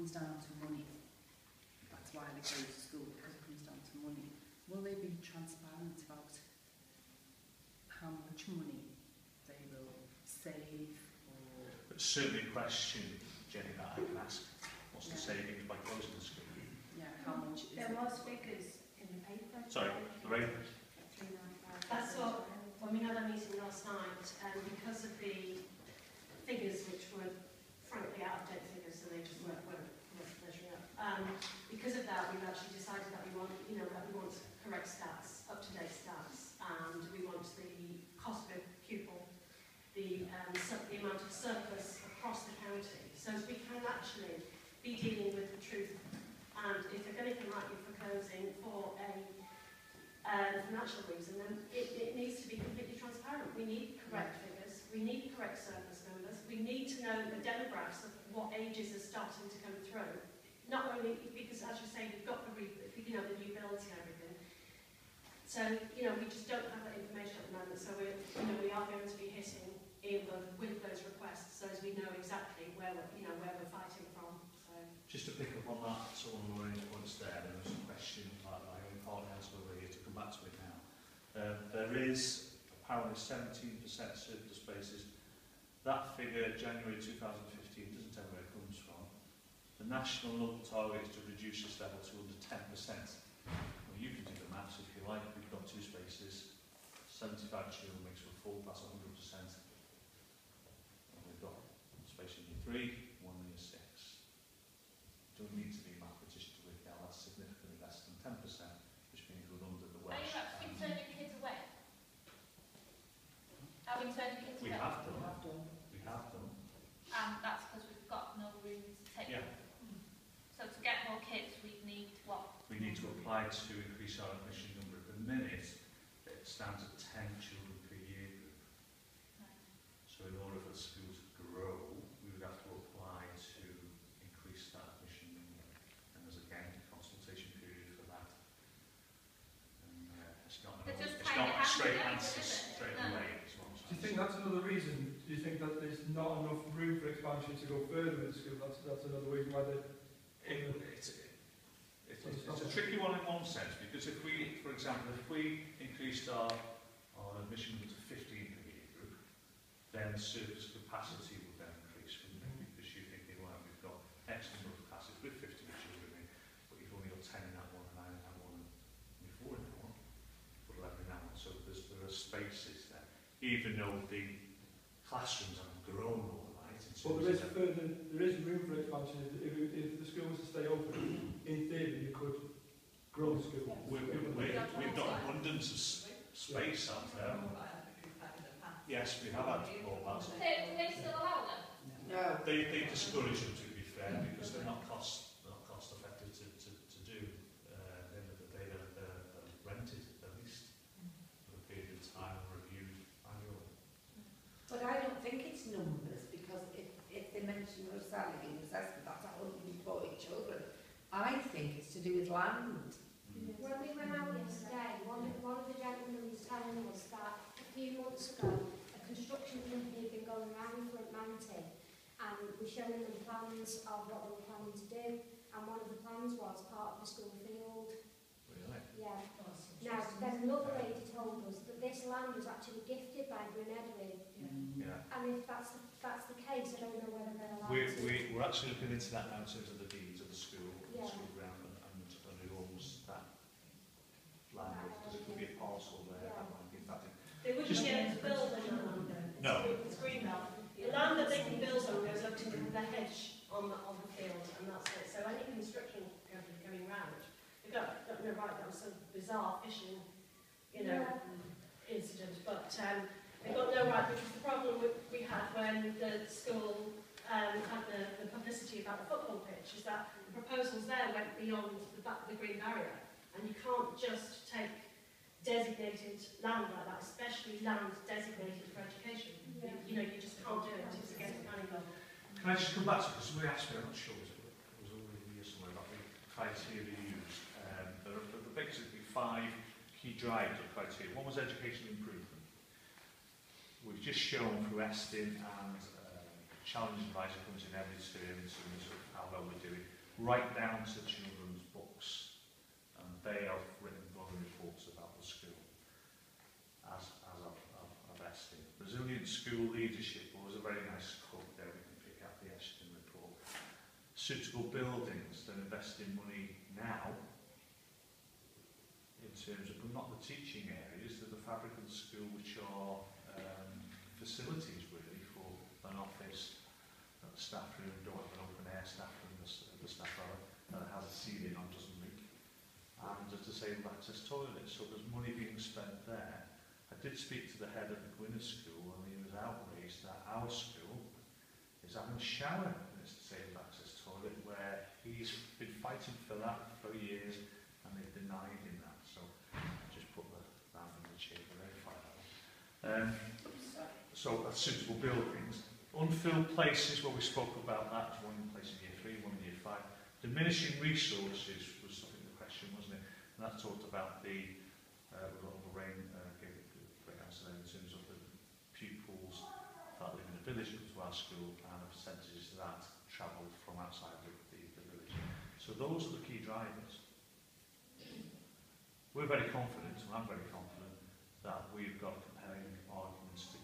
comes down to money. That's why they go to school, because it comes down to money. Will they be transparent about how much money they will save? Or It's certainly a question, Jenny, that I can ask. What's the savings by closing the school? Yeah, how much is There it? was figures in the paper. Sorry, Lorraine? That's what, when we had a meeting last night, because of the figures which were frankly out of date figures, so they just weren't measuring up. Because of that, we've actually decided that we want, that we want correct stats, up-to-date stats, and we want the cost per pupil, the amount of surplus across the county, so we can actually be dealing with the truth. And if they're going to come at you for closing for a financial reason, then it needs to be completely transparent. We need correct figures, we need correct surplus numbers, we need to know the demographics of what ages are starting to come through. Not only because, as you say, we've got the new builds and everything. So, we just don't have that information at the moment. So we are going to be hitting England with those requests, so as we know exactly where we're fighting from. So. Just to pick up on that, some of Lorraine's points there was a question like my own partner has over here to come back to it now. There is apparently 17% surplus spaces. That figure, January 2015, doesn't tell where it comes from. The national local target is to reduce this level to under 10%. Well, you can do the maths if you like. We've got 2 spaces, 75 children makes for a full class 100%. And we've got space in year 3, 1 in year 6. Don't need to be a mathematician to work out that's significantly less than 10%, which means we're under the Welsh. Are you actually turning kids away? Have we turned kids We away? have done. We have done. And that's because we've got no room to take them. So to get more kids, we need what? We need to apply to increase our admission number. At the minute, it stands at 10 children per year group. Right. So in order for the school to grow, we would have to apply to increase that admission number. And there's again a consultation period for that. And it's not a straight answer straight away. Do you think that's another reason? Do you think that there's not enough room for expansion to go further in the school? That's another reason why they... It's a tricky one in one sense, because if we, for example, if we increased our admission to 15 per year group, then surface capacity would then increase, wouldn't it? Because you're thinking, well, we've got X number of classes with 50 children in, but you've only got 10 in that one, 9 in that one, and 4 in that one, but 11 in that one. So there are spaces there, even though the classrooms haven't grown overnight. But there is room for expansion. If the school was to stay open, in theory, you could grow the school. We've got abundance of space out there. Yes, we have had all that. Do they still allow them? No. They discourage them, to be fair, because they're not cost effective to do. At the end of the day, they're rented at least for a period of time and reviewed annually. But I don't think it's numbers, because if they mention Rosalie in the assessment, that's 140 children. I think it's to do with land. When we went out yesterday, one of the gentlemen was telling us that a few months ago, a construction company had been going around Flint Mountain and was showing them plans of what they were planning to do, and one of the plans was part of the school field. Really? Yeah. Now, then another lady told us that this land was actually gifted by Maes Edwin. Yeah. And if that's the case, I don't know whether they're allowed to. We're actually looking into that now in terms of the deeds of the school, Yeah. the school ground, and who owns that land, because it could be a parcel there, that might be impacted. They wouldn't be able to build on that land though. No. It's green belt. The land that they can build on goes up to the hedge on the field, and that's it. So any construction going round, they've got no right. That was some bizarre fishing, incident, but they've got no right, which was the problem we had when the school had the publicity about the football pitch, is that the proposals there went beyond the green barrier, and you can't just take designated land like that, especially land designated for education. Yeah. You just can't do it. It's against planning law. Can I just come back to it? Because somebody asked me, I'm not sure, it was already here somewhere, about the criteria used. There are basically 5 key drivers of criteria. One was educational improvement. We've just shown through Estin and challenge advisor comes in every term in terms of how well we're doing. right down to children's books. And they have written glowing reports about the school, as I've asked him. Resilient School Leadership was a very nice quote there, we can pick out the Ashton report. Suitable buildings, they're investing money now in terms of, but not the teaching areas, they're the fabric of the school, which are facilities really for an office, a staff room, don't have an open air staff room, the staff room that has a ceiling on, doesn't leak, and a disabled access toilet. So there's money being spent there. I did speak to the head of the Gwynedd School, and he was outraged that our school is having a shower in its disabled access toilet, where he's been fighting for that for years, and they've denied him that. So just put the round in the chair to verify that. So that's suitable buildings. Unfilled places, well, we spoke about that, one place in year 3, one in year 5. Diminishing resources was something the question, wasn't it? And that talked about the Lorraine gave a great answer there in terms of the pupils that live in a village come to our school, and the percentages of that travel from outside the village. So those are the key drivers. We're very confident, and I'm very confident, that we've got compelling arguments to